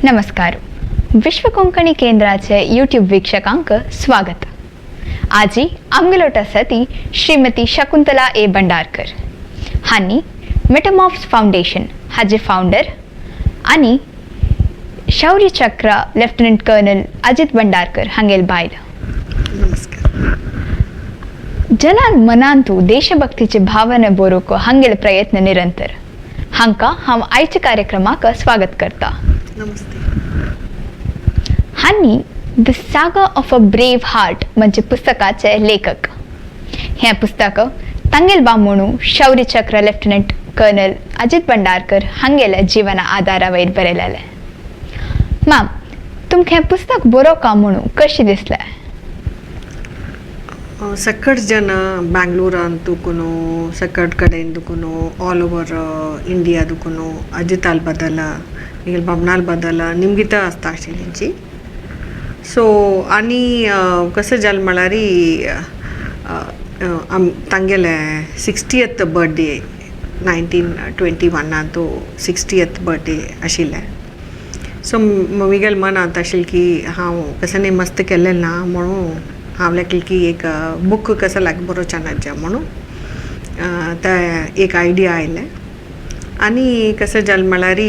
नमस्कार. विश्व कोंकणी केंद्राचे यूट्यूब वीक्षकांक स्वागत. आजी आमगेलोटा सती श्रीमती शकुंतला ए भंडारकर हांनी मेटामॉर्फ्स फाउंडेशन हाजे फाउंडर आणि शौर्य चक्रा लेफ्टनंट कर्नल अजित भंडारकर हांगेल बायल. नमस्कार. जनान मनांतू देशभक्तीचे भावने बरोवक हांगेल प्रयत्न निरंतर. हांकां हांव आयच्या कार्यक्रमाक स्वागत करता. नमस्ते. हांनी the saga of a brave heart म्हणजे पुस्तकाचे लेखक. हे पुस्तक तांगेल बामणू शौर्य चक्र लेफ्टनंट कर्नल अजित भंडारकर हांगेल्या जीवना आधारा वयर बरयलेले. मॅम, तुमकां हें पुस्तक बरोवका म्हणू कशें दिसलें? सकट जन ಬ್ಯಾಂಗ್ಳೂರಾನ್ ತುಕುನು सकट कडेन दुकुनु ऑल ओवर इंडिया दुकुनु अजिताल बदल निगेल बमनाल बदल निमगिता आसता आशिल्लींची. सो आनी कशें जालें म्हळ्यार तांगेले 60th बर्थडे 1921 तो 60th बर्थडे आशिल्लें. सो म्हगेल मनांत आशिल्लें की हांव कशें मस्त केल्लें ना म्हणून हांव लेगीत की एक बूक कसो बरोवचें नाज्या म्हणून ते एक आयडिया आयलें. आनी कशें जालें म्हळ्यार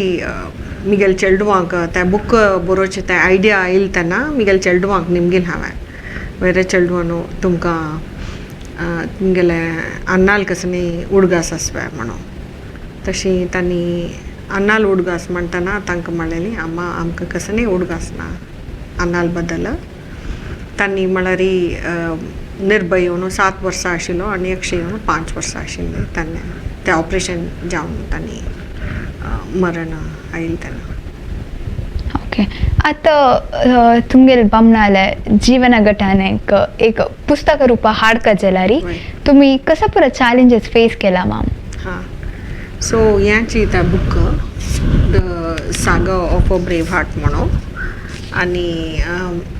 म्हगेल चेडवांक ते बूक बरोवचें तें आयडिया आयले तेन्ना म्हगेल चेडवांक निमगेल हांवें वेरे चेडवा न्हू तुमकां तुमगेले अन्नाल कसनी उडगास आसवे म्हणून. तशी तांणी अन्नाल उडगास म्हणटना तांकां म्हणलेली अम्मा आमकां कसनी उडगास ना अन्नाल बदल. तांणी म्हळ्यार निर्भय येवन 7 वर्सां आशिल्लो आनी एकशे येवन 5 वर्सां आशिल्ली. तेन्ना तें ऑपरेशन जावन तांणी मरण आयिल्लें तेन्ना. ओके. आतां तुमगेल बामणाले जीवन घटनेक एक पुस्तक रुपा हाडका जाल्यार तुमी कसा पुरो चॅलेंजेस फेस केला मॅम? हां. सो ह्याची ता book the saga of a brave heart म्हणून. आनी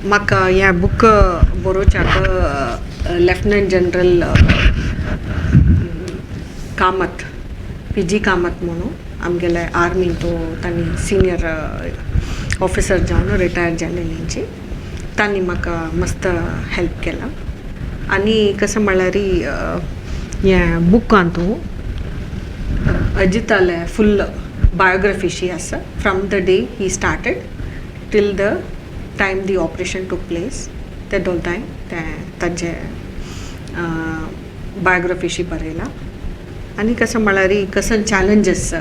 म्हाका ह्या बूक बरोवच्याक lieutenant general Kamath PG Kamath म्हणून आमगेले आर्मीन तो तांणी सिनियर ऑफिसर जावन रिटायर जालेलींची. तांणी म्हाका मस्त हेल्प केला. आनी कशें म्हळ्यार ह्या बुकांत अजिताले फुल बायोग्राफीशी आसा from the day he started till the time the operation took place. ते दोलताय ताजे बायोग्राफीशी बरयला. आनी कशें म्हळ्यार कसं चॅलेंजीस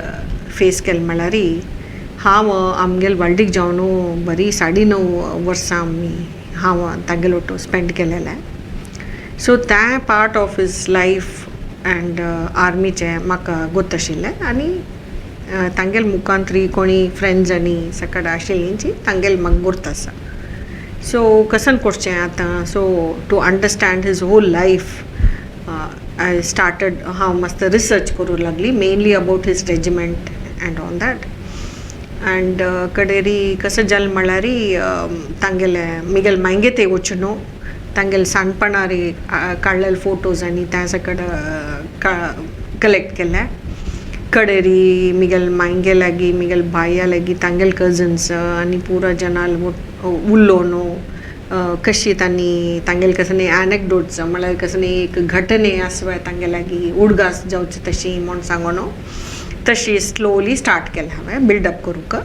फेस केले म्हळ्यार हांव आमगेल वर्ल्डीक जावन बरी 9.5 वर्सां हांव तांगेलो स्पेंड केलेलें. सो त्या part of his life and आर्मीचें म्हाका गोत आशिल्लें. आनी तांगेल मुखांतरी कोणी फ्रेंड्स आनी सकट आशिल्लींची तांगेल म्हाका गुर्त आसा. सो कसन करचें आतां. So to understand his whole life I started हांव मस्त रिसर्च करूंक लागली mainly about his regiment and all that. And कडेरी कशें जालें म्हळ्यार तांगेले म्हगेल मांगे ते वचून न्हू तांगेले साणपणारी काडलेले फोटोज आनी त्या सकट कलेक्ट केले. कडेरी म्हगेल मांगे लागी म्हगेल बाया लागी तांगेल कजन्स आनी पुरा जनाल उरलो न्हू कशी तांणी तांगेल कसनी एनेक्डोट्स म्हळ्यार कसनी एक घटने आसवे तांगे लागी उडगास जावची तशी म्हूण सांगून तशी स्लोली स्टार्ट केलें हांवें बिल्डअप करूंक.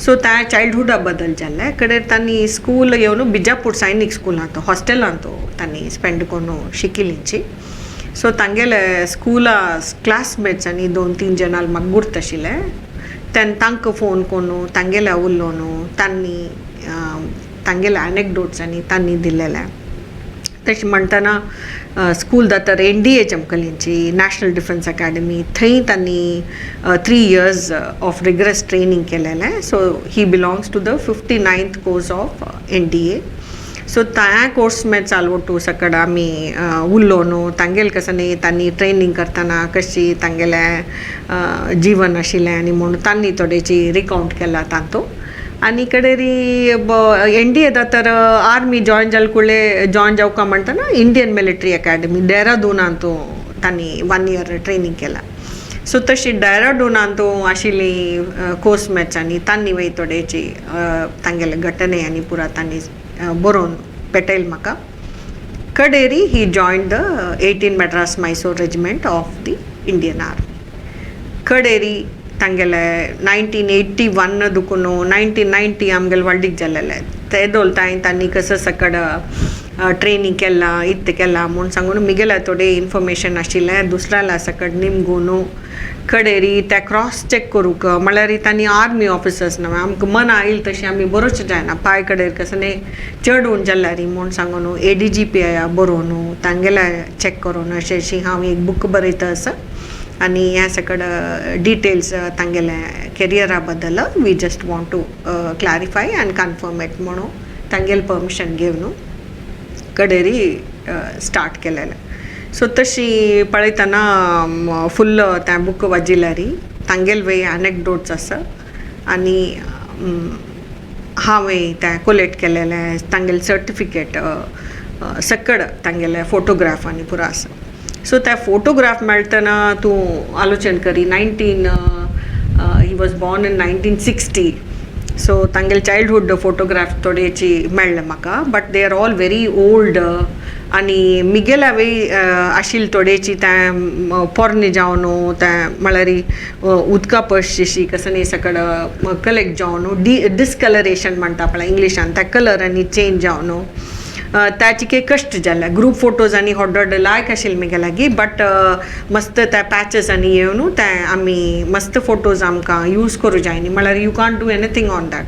सो त्या चायल्डहूडा बदल जाल्ले कडेर तांणी स्कूल येवन बिजापूर सैनीक स्कुलांत हॉस्टेलांत तांणी स्पेंड करून शिकिल्लींची. सो तांगेले स्कुला क्लासमेट्स आनी 2-3 जनाल म्हाका गुर्त आशिल्ले. तेन्ना तांकां फोन करून तांगेले उरलो न्हू तांणी तांगेले एनेक्डोट्स आनी तांणी दिलेले. तशें म्हणटना स्कूल जाता NDA चमकलींची नॅशनल डिफेन्स अकॅडमी थंय तांणी 3 years ऑफ रिगरस ट्रेनिंग केलेलें. So he belongs to the 59th course of NDA. So त्या कोर्स में चालवटू सकट आमी उरलो न्हू तांगेल कसं तांणी ट्रेनिंग करतना कशी तांगेलें जीवन आशिल्लें आनी म्हणून तांणी थोडेची रिकावंट केला तांतू. आनी कडेरी NDA तर आर्मी जॉयन जाले कुडले जॉयन जावका म्हणटना इंडियन मिलिटरी अकॅडमी देहरादूनांत तांणी 1 year ट्रेनिंग केला. सो तशी डेहराडूनान तो आशिल्ली कोर्स मॅचांनी तांणी वय थोडेची तांगेले घटने आनी पुरा तांणी बरोवन पेटयले म्हाका. कडेरी he joined the 18 Madras Mysore regiment of the Indian army. कडेरी तांगेले 1981 दुखून 1990 आमगेले वर्ल्डीक जाल्लेले ते दोलताय तांणी कसं सकड ट्रेनिंग केला इत्ते केला म्हूण सांगून मिगेला थोडे इन्फॉर्मेशन आशिल्लें दुसऱ्याला सकड निमगून कडेरी ते क्रॉस चॅक करूंक म्हळ्यार तांणी आर्मी ऑफिसर्स न्हय आमकां मना येईल तशें आमी बरोवचें जायना पांय कडेर कसं चड उंच जाल्यार म्हूण सांगून ADGP बरोवन तांगेले चॅक करून अशें हांव एक बूक बरयता आसा आनी ह्या सकड डिटेल्स तांगेले कॅरियरा बद्दल we just want to clarify and confirm it म्हणून तांगेले परमिशन घेवन कडेरी स्टार्ट केलेलें. सो तशी पळयतना फुल्ल त्या बूक वाजिल्यार तांगेल वे एनेक्डोट्स आसा आनी हांवें तें कोलेक्ट केलेलें तांगेले सर्टिफिकेट सकड तांगेले फोटोग्राफ आनी पुरो आसा. सो त्या फोटोग्राफ मेळटना तूं आलोचन करी he was born in 1960. So तांगेले चायल्डहूड फोटोग्राफ थोडेची मेळ्ळे म्हाका but they are all very old आनी मिगेल हांवें आशिल्ली थोडेची तें पोरणे जावन तें म्हळ्यार उदका पयशी कसं सकड कलेक्ट जावन डिस्कलरेशन म्हणटा पळय इंग्लिशान त्या कलरांनी चेंज जावन ताची काही कश्ट जाल्या. ग्रूप फोटोज आनी हॉट लायक आशिल्ले म्हगे लागीं बट मस्त त्या पॅचेस आनी येवन ते आमी मस्त फोटोज आमकां यूज करूं जाय न्ही म्हळ्यार you can't do anything on that.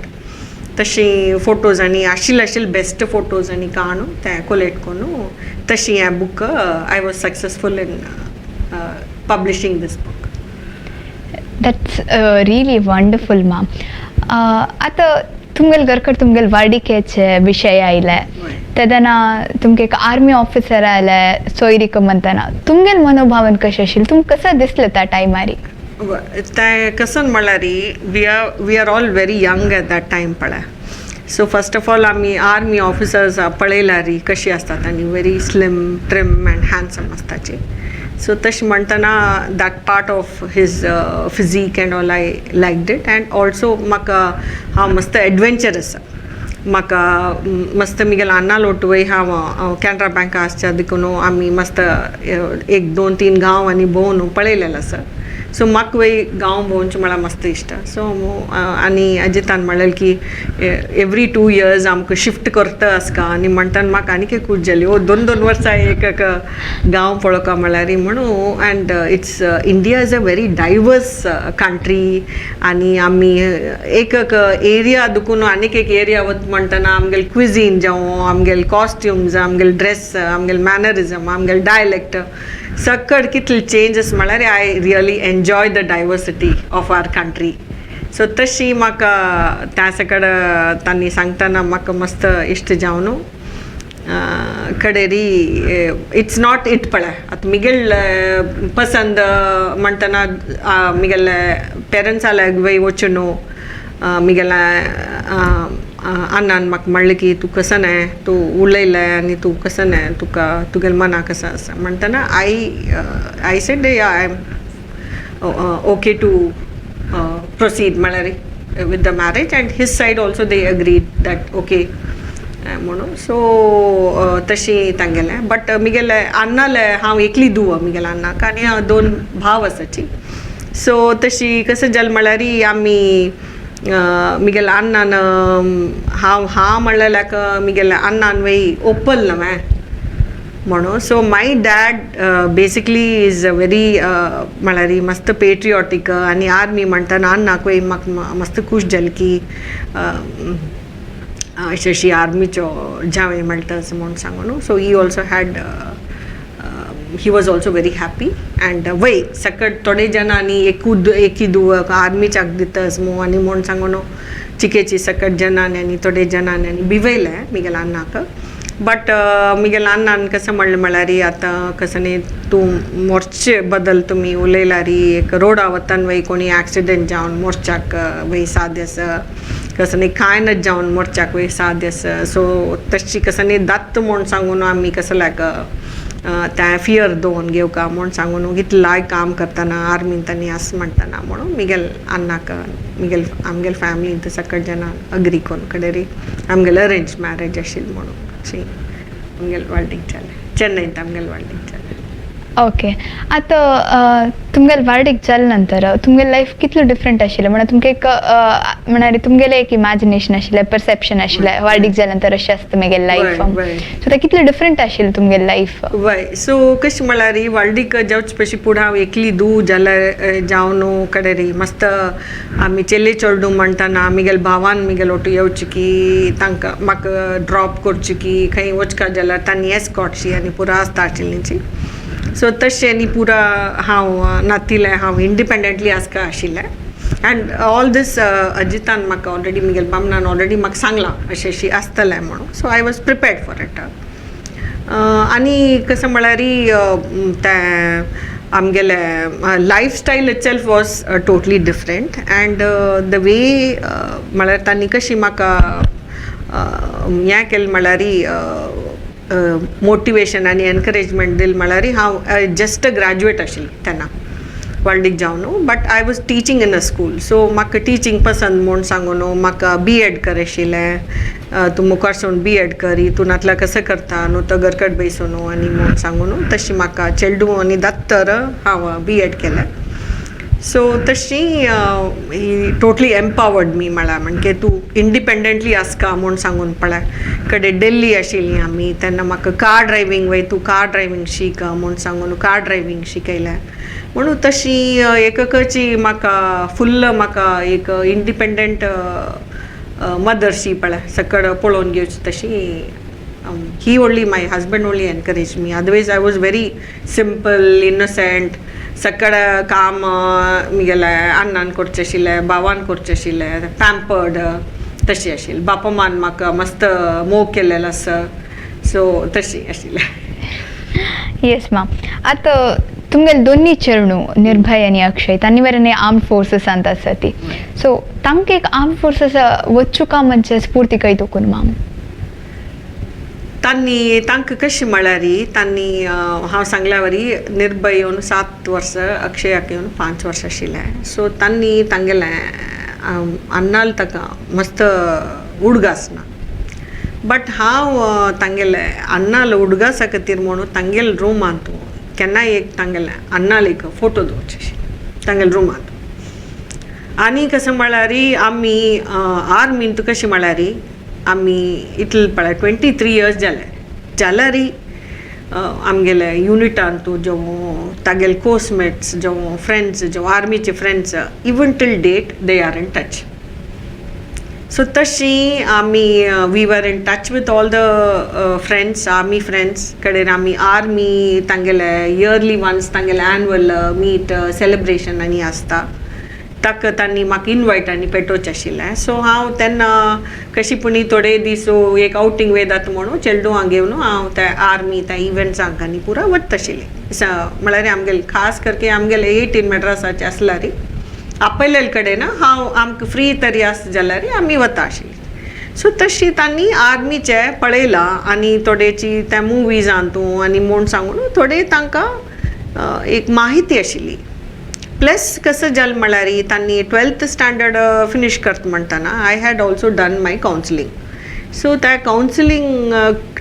तशी फोटोज आनी आशिल्ले बेस्ट फोटोज आनी काडून ते कोलेक्ट करून तशी हे book I was successful in publishing this book. That's really wonderful ma'am. आतां तुमगेले घरकड तुमगेले वाडिकेचे विषय आयले तेदना तुमकां एक आर्मी ऑफिसर आयले सोयरीक म्हणटना तुमगेले मनोभावन कशें आशिल्लें तुमकां कसं दिसलें त्या टायमार? ते कसं म्हळ्यार we are all very young at that time पळय. सो फर्स्ट ऑफ ऑल आमी आर्मी ऑफिसर्स पळयल्यार कशी आसतात आनी very slim trim and handsome आसताची. सो तशें म्हणटना that part of his physique and all I liked it and also म्हाका हांव मस्त एडवेंचरस म्हाका मस्त मिगेल अन्ना लोटवय हांव कॅनरा बँका आसच्या देखून आमी मस्त 1-2-3 गांव आनी भोंवन पळयलेलो आसा. सो म्हाका वय गांव भोंवचें म्हळ्यार मस्त इश्ट. सो आनी अजितान म्हणलें की एवरी 2 years आमकां शिफ्ट करता आसका आनी म्हणटान म्हाका आनीक एक खूश जाली 2-2 वर्सां एक गांव पळोवपा म्हळ्यार म्हणून. And it's India is a very diverse country आनी आमी एक एरिया दुखून आनीक एक एरिया वता म्हणटना आमगेले क्विजीन जावं आमगेले कॉस्ट्युम्स आमगेले ड्रेस आमगेले मॅनरिजम आमगेले डायलेक्ट सकड कितले चेंजीस म्हळ्यार I really enjoy the diversity of our country. So तशी म्हाका त्या सकड तांणी सांगतना म्हाका मस्त इश्ट जावन कडेरी इट्स नॉट इट पळय. आतां मिगेल पसंद म्हणटना मिगेले पेरंट्सा लागीं वचून मिगेले अन्नान म्हाका म्हणलें की तूं कसं न्हय तूं उलयलें आनी तूं कसं न्हय तुका तुगेलें मना कसं आसा म्हणटना I said I am okay to proceed म्हळ्यार with the marriage and his side also they agreed that okay म्हणून. सो तशी तांगेलें बट मिगेले अन्नाले हांव एकली धुव मिगेले अन्नाक आनी 2 भाव आसाची. सो तशी कसं जालें म्हळ्यार आमी मिगेल अन्नान हांव म्हणलेल्याक मिगेल अन्नान वय ओपल न्हय म्हणून. So my dad basically is a very म्हळ्यार मस्त पेट्रिऑटीक आनी आर्मी म्हणटना अन्नाक वय म्हाका मस्त खूश जालें की अशी आर्मीच्यो जावं म्हणटा असं म्हणून सांगून. So he also had he was also very happy and वय सकट थोडे जनांनी एकूद आर्मीच्याक दितास मू आनी म्हूण सांगून चिकेची सकट जनांनी आनी थोडे जनांनी भिवयले मिगेल अन्नाक. बट मिगेल अन्नान कसं म्हणलें म्हळ्यार आतां कसं न्ही तूं मोर्चे बद्दल तुमी उलयल्यार एक रोडा वतान वय कोणी एक्सिडेंट जावन मोर्चाक वय साद्य आसा कसं न्ही कांय जावन मोर्चाक वय साद्य आसा. सो तशी कसं न्ही दात्त म्हूण सांगून आमी कसं लायक त्या फियर दोन घेवका म्हूण सांगून इतलाय काम करतना आर्मीन तांणी असं म्हणटाना म्हणून मिगेल अन्नाक आमगेल फॅमिलीन सकट जाणां अग्री कोन्न कडेरी आमगेल अरेंज मॅरेज आशिल्ली म्हणून अशी आमगेल वाडीक जालें चेन्नईंत आमगेल वाडीक जालें. ओके. आतां तुमगेले वाडीक जाले नंतर तुमगेलें लायफ कितलें डिफरंट आशिल्लें म्हणल्यार तुमकां एक म्हणल्यार तुमगेलें एक इमॅजिनेशन आशिल्लें परसेप्शन आशिल्लें वाडीक जाले नंतर अशें आसता म्हगेलें लायफ सो तें कितलें डिफरंट आशिल्लें तुमगेलें लायफ. वय सो कशें म्हळ्यार वाडीक जावचे पयलीं फुडें हांव एकली दू जाल्यार जावन कडेन रे मस्त आमी चेले चेडूं म्हणटाना आमगेल भावान म्हगेल ओटू येवची की तांकां म्हाका ड्रॉप करची की खंय वचका जाल्यार तांणी एस्कॉर्टशी आनी पुरो आसता आशिल्लींची. सो तशें न्ही पुरा हांव नातिलें हांव इंडिपेंडंटली आसका आशिल्लें एंड ऑल दीस अजितान म्हाका ऑलरेडी म्हगेल बामणान ऑलरेडी म्हाका सांगलां अशें अशी आसतलें म्हणून. So I was prepared for it. आनी कशें म्हळ्यार तें आमगेलें lifestyle it self was totally different end the way म्हळ्यार तांणी कशी म्हाका हें केलें म्हळ्यार मोटिवेशन आनी एनकरेजमेंट दिली म्हळ्यार हांव जस्ट अ ग्रॅज्युएट आशिल्ली तेन्ना वाडीक जावन but I was teaching in a school. So म्हाका टिचींग पसंद म्हूण सांगून म्हाका BEd कर आशिल्लें. तूं मुखार सावन BEd कर हितूनांतल्या कसं करता न्हू तो घरकट बसून आनी म्हूण सांगून तशी म्हाका चेडूं आनी दात्तर हांव BEd केलें. सो तशी ही टोटली एम्पावर्ड मी म्हळ्यार म्हणजे तूं इंडिपेंडंटली आसका म्हूण सांगून पळय कडेन दिल्ली आशिल्लीं आमी तेन्ना म्हाका कार ड्रायवींग वय तूं कार ड्रायवींग शीक म्हूण सांगून कार ड्रायवींग शिकयलें म्हणून तशी एकची म्हाका फुल्ल म्हाका एक इंडिपेंडंट मदरशी पळय सकड पळोवन घेवची तशी he only my husband only encourage me. Otherwise I was very simple innocent. सकड काम म्हगेलें अन्नान करचें आशिल्लें भावान करचें आशिल्लें पॅम्पर्ड तशी आशिल्ली. बापा मान म्हाका मस्त मोग केलेलो आसा सो तशी आशिल्लें. Yes ma'am. आतां तुमगेले दोन्ही चेडूं निर्भय आनी अक्षय तांणी वरेन आर्म्ड फोर्ससांत आसा ती सो तांकां एक आर्म्ड फोर्सस वचूका म्हणजे स्फूर्ती खंय तोकून मॅम. तांकां कशें म्हळ्यार तांणी हांव सांगल्या वरी निर्भय येवन 7 वर्सां अक्षयाक येवन 5 वर्सां आशिल्लें. सो तांणी तांगेलें अन्नाल ताका मस्त उडगासना बट हांव तांगेलें अन्नाल उडगासा खातीर म्हणून तांगेल रुमांत केन्नाय एक तांगेलें अन्नाल एक फोटो दवरचें तांगेल रुमांत. आनी कशें म्हळ्यार आमी आर्मींत कशें म्हळ्यार आमी इतले पळय 23 इयर्स जाल्यार आमगेले युनिटान तूं जेव तागेले कोर्समेट्स जेव फ्रेंड्स जेव आर्मीचे friends even till date they are in touch. So तशी आमी we were in touch with all the friends army friends कडेन आमी आर्मी तांगेले इयरली वन्स तांगेले एन्युअल मीट सेलिब्रेशन आनी आसता ताका तांणी म्हाका इनवायट आनी पेटोवचें आशिल्लें. सो हांव तेन्ना कशी पूण थोडे दीस एक आउटींग वेदात म्हणून चेडूं घेवन हांव त्या आर्मी त्या इव्हेंट्सांक आनी पुरा वता आशिल्लें. म्हळ्यार आमगेले खास करके आमगेले 18 मॅड्रासाचे आसल्यार आपयलेले कडेन हांव आमकां फ्री तरी आस जाल्यार आमी वता आशिल्लीं. सो तशी तांणी आर्मीचे पळयलां आनी थोडेची त्या मुवीजांतू आनी म्हूण सांगून थोडे तांकां एक माहिती आशिल्ली. प्लस कसं जालें म्हळ्यार तांणी 12th स्टँडर्ड फिनीश करता म्हणटाना I had also done my counselling. So त्या कावन्सिलींग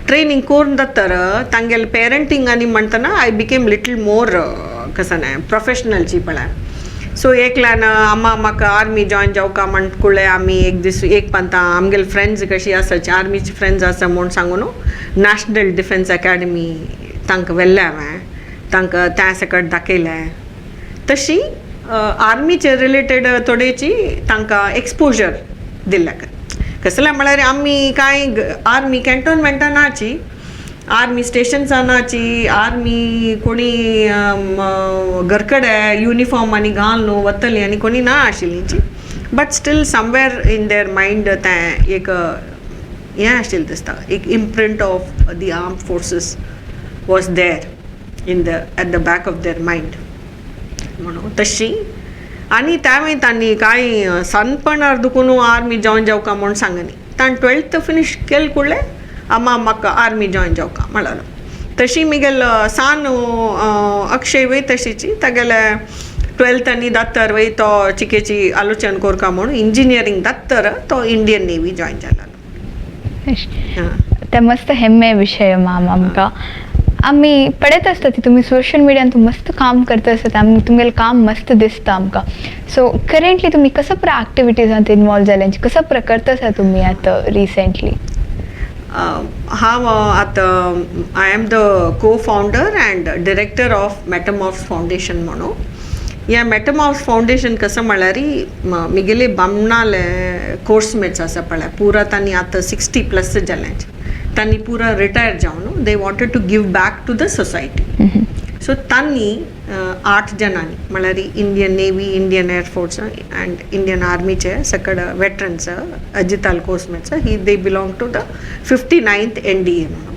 ट्रेनींग करून जातर तांगेले पेरंटींग आनी म्हणटाना आय बिकेम लिटल मोर कसं न्हय प्रोफेशनलची पळय. सो एकल्यान अम्मा म्हाका आर्मी जॉयन जावका म्हण कुळ्ळे आमी एक दीस एक पंता आमगेले फ्रेंड्स कशी आसाची आर्मीची फ्रेंड्स आसा म्हूण सांगून नॅशनल डिफेन्स अकॅडमी तांकां व्हेल्लें हांवें तांकां त्या सकट दाखयलें. तशी आर्मीचे रिलेटेड थोडेची तांकां एक्सपोजर दिल्ल्या कसलें म्हळ्यार आमी कांय आर्मी कॅन्टोनमेंटां नाची आर्मी स्टेशन्सां नाची आर्मी कोणी घरकडे युनिफॉर्म आनी घालून वतलीं आनी कोणी ना आशिल्लींची but still somewhere in their mind तें एक हें आशिल्लें दिसता एक imprint of the armed forces was there in the at the back of their mind म्हणून तशी. आनी त्या वेळी तांणी कांय सनपणार दुखून आर्मी जॉयन जावका म्हूण सांगनी ताणें 12th फिनीश केलें कुळ्ळे अम्मा म्हाका आर्मी जॉयन जावका म्हळालो. तशी मिगेल सान अक्षय वय तशीची तागेले 12th आनी दात्तर वय तो चिकेची आलोचन कोरका म्हणून इंजिनियरिंग दात्तर तो इंडियन नेवी जॉइन जाला. ते मस्त हेम्मे विषय मॅम आमकां आम्ही पळयत आसता ती तुमी सोशल मिडियान तूं मस्त काम करता आसता आमी तुमगेलें काम मस्त दिसता आमकां. सो करंटली तुमी कसो प्रा एक्टिविटीजांत इन्वॉल्व जाल्यांची कसो प्र करता आसा तुमी आतां रिसेंटली. हांव आतां I am the co founder and director of Metamorphs foundation म्हणून. ह्या मेटामॉर्फ्स फाउंडेशन कसं म्हळ्यार मिगेले बामणाले कोर्समेट्स आसा पळय पुरा तांणी आतां 60+ जाल्यांचे तांणी पुरा रिटायर जावन they wanted to give back to the society. So तांणी 8 जणांनी म्हळ्यार Indian navy, Indian air force and Indian आर्मीचे सकड वेटरन्स अजिताल कोर्समेट्स ही they belong to the 59th NDA म्हणून.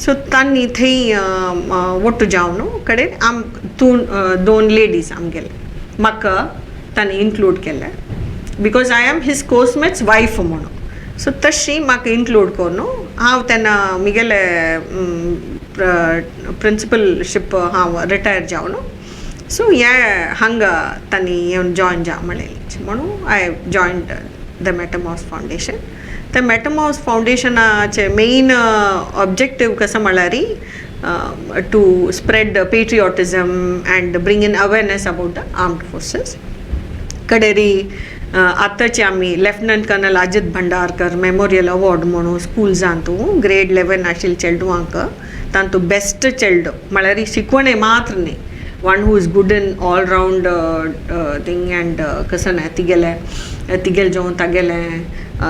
सो तांणी थंय वट्टू जावन कडेन तूं 2 लेडीज आमगेले म्हाका तांणी इन्क्लूड केले because I am his coursemates wife म्हणून. सो तशी म्हाका इन्क्लूड करून हांव तेन्ना मिगेले प्रिंसिपलशीप हांव रिटायर जावन सो हे हांगा तांणी येवन जॉइन जा म्हणलें म्हणून I joined the Metamorphs foundation. त्या मेटामॉर्फ्स फाउंडेशनाचे मेन ऑब्जेक्टीव कसं म्हळ्यार to spread patriotism and bring in awareness about the armed forces. कडेरी आतांचे आमी lieutenant colonel Ajit Bhandarkar memorial award म्हणून स्कूल्सांतू grade 11 आशिल्ले चेडवांक तांतू बेस्ट चेडो म्हळ्यार शिकवणे मात्र न्ही one who is good in all round thing and कसं न्ही तिगेले जावन तागेले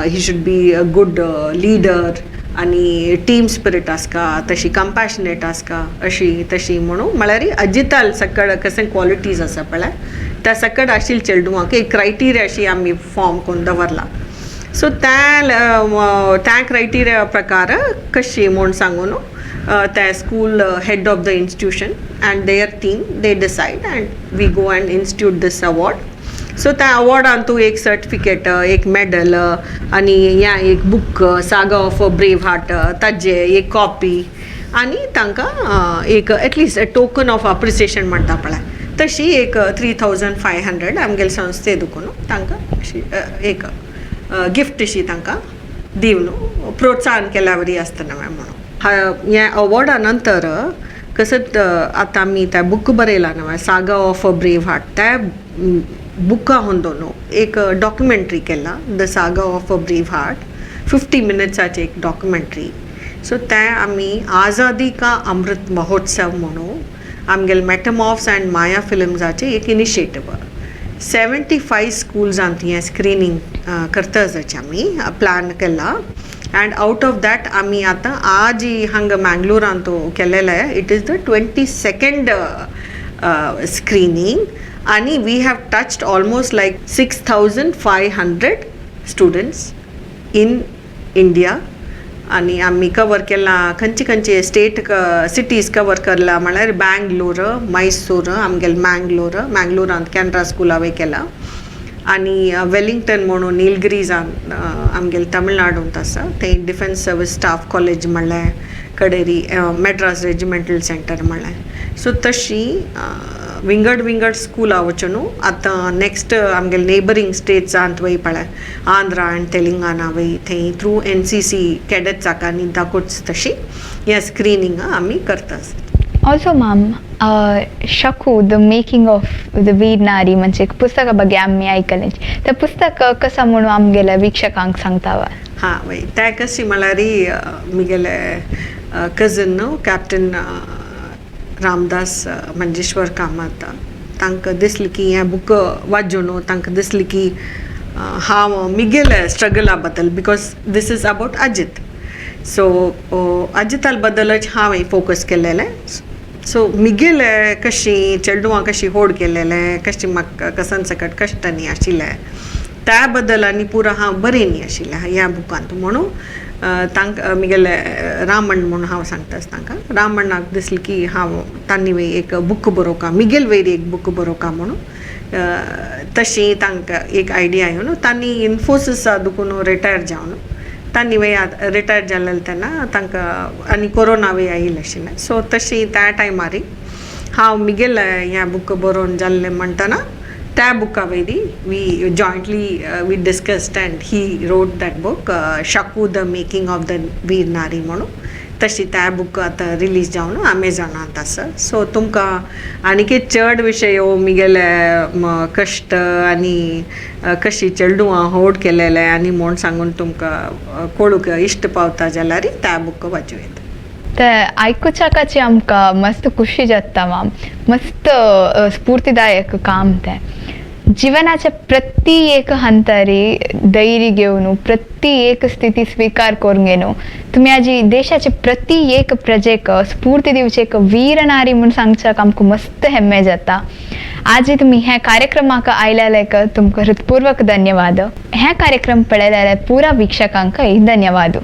he should be a good leader आनी टीम स्पिरीट आसका तशी कंपॅशनेट आसका अशी तशी म्हणून म्हळ्यार अजिताल सकड कशें क्वॉलिटीज आसा पळय त्या सकड आशिल्ले चेडवांक एक क्रायटेरिया अशी आमी फॉर्म करून दवरला. सो त्या क्रायटेरिया प्रकार कशी म्हूण सांगून त्या school head of the institution and their team they decide and we go and institute this award. So त्या अवॉर्डान तूं एक सर्टिफिकेट एक मेडल आनी ह्या एक बुक सागा ऑफ अ ब्रेव हार्ट ताजे एक कॉपी आनी तांकां एक at least a token of appreciation म्हणटा पळय तशी एक 3500 आमगेले संस्थे दुखून तांकां अशी एक गिफ्ट अशी तांकां दिवन प्रोत्साहन केल्या वरी आसतना म्हणून. ह्या अवॉर्डा नंतर कसं आतां आमी त्या बूक बरयला न्हय सागा ऑफ अ ब्रेव हार्ट त्या बुका होंदोन एक डॉक्युमेंट्री केला the saga of a brave heart 50 मिनट्साची एक डॉक्युमेंट्री. सो ते आमी आझादी का अमृत महोत्सव म्हणून आमगेले मेटामॉर्फ्स अँड माया फिल्म्साचे एक इनिशिएटीव 75 स्कूल्सांत हें स्क्रिनींग करता जाचे आमी प्लॅन केला. अँड आउट ऑफ दॅट आमी आतां आज हांगा मँगलोरांत केलेले it is the 22nd screening आनी we have touched almost like 6500 students in India. आनी आमी कवर केला खंयचे स्टेट सिटीज कवर करला म्हळ्यार बँगलोर, मैसूर आमगेले मँगलोरांत कॅनरा स्कूल हांवें केला आनी वेलिंगटन म्हणून निलगिरीजांत आमगेले तमिळनाडूंत आसा थंय डिफेन्स सर्वीस स्टाफ कॉलेज म्हणलें कडेरी मॅड्रास रेजिमेंटल सेंटर म्हणलें. सो तशी विंगड स्कूला वचून आतां नेक्स्ट आमगेले नेबरींग स्टेट्सांत वय पळय आंध्रा अँड तेलंगाना वय थंय थ्रू NCC कॅडेट्साक आनी दाखोवच तशी ह्या स्क्रिनींग आमी करता. ऑल्सो मॅम शकू द मेकिंग ऑफ द वीरनारी म्हणजे एक पुस्तका ಬಗ್ಗೆ आम्ही ऐकलें ते पुस्तक कसा म्हणून आमगेल्या वीक्षकांक सांगतावा. हां वय ते कशी म्हळ्यार म्हगेले कजन कॅप्टन रामदास मंजेश्वर कामत तांकां दिसलें की हें बूक वाचून तांकां दिसलें की हांव म्हगेले स्ट्रगला बद्दल because this is about Ajit. So अजिताल बद्दलच हांवें फोकस केलेलें. सो म्हगेले कशी चेडवां कशी होड केलेलें कशी म्हाका कसन सकट कश्ट न्ही आशिल्ले त्या बद्दल आनी पुरो हांव बरें न्ही आशिल्लें ह्या बुकांत म्हणून तांकां म्हगेले रामण म्हणून हांव सांगतास तांकां रामणाक दिसलें की हांव तांणी वय एक बूक बरोवका म्हगेले वयर एक बूक बरोवका म्हणून तशी तांकां एक आयडिया येवन तांणी इन्फोसिसा दुखून रिटायर जावन तांणी रिटायर जाल्ले तेन्ना तांकां आनी कोरोनावूय आयिल्ले आशिल्ले सो तशी त्या टायमार हांव मिगेल ह्या बूक बरोवन जाल्लें म्हणटना त्या बुका वयली we jointly we discussed and he wrote that book शकू the making of the Veernari म्हणून तशी त्या बूक आतां रिलीज जावन अमेझॉनांत आसा सो तुमकां आनीक चड विशय मिगेले कश्ट आनी कशी चेडूं होड केलेले आनी म्हूण सांगून तुमकां कळूंक इश्ट पावता जाल्यार त्या बूक वाचूं येता. तर आयकुच्याकाची आमकां मस्त खुशी जाता वा मस्त स्फूर्तिदायक काम ते जिवनाच्या प्रति एक हंतारी धैर्य घेवन प्रति एक स्थिती स्वीकार करून घेवन तुम्ही आजी देशाचे प्रति एक प्रजेक स्फूर्ती दिवचे एक वीर नारी म्हणून सांगच्याक आमकां मस्त हेम्मे जाता. आजी तुम्ही ह्या कार्यक्रमाक आयल्याक तुमकां हृदयपूर्वक धन्यवाद. ह्या कार्यक्रम पळयलेल्या पुरा वीक्षकांकय धन्यवाद.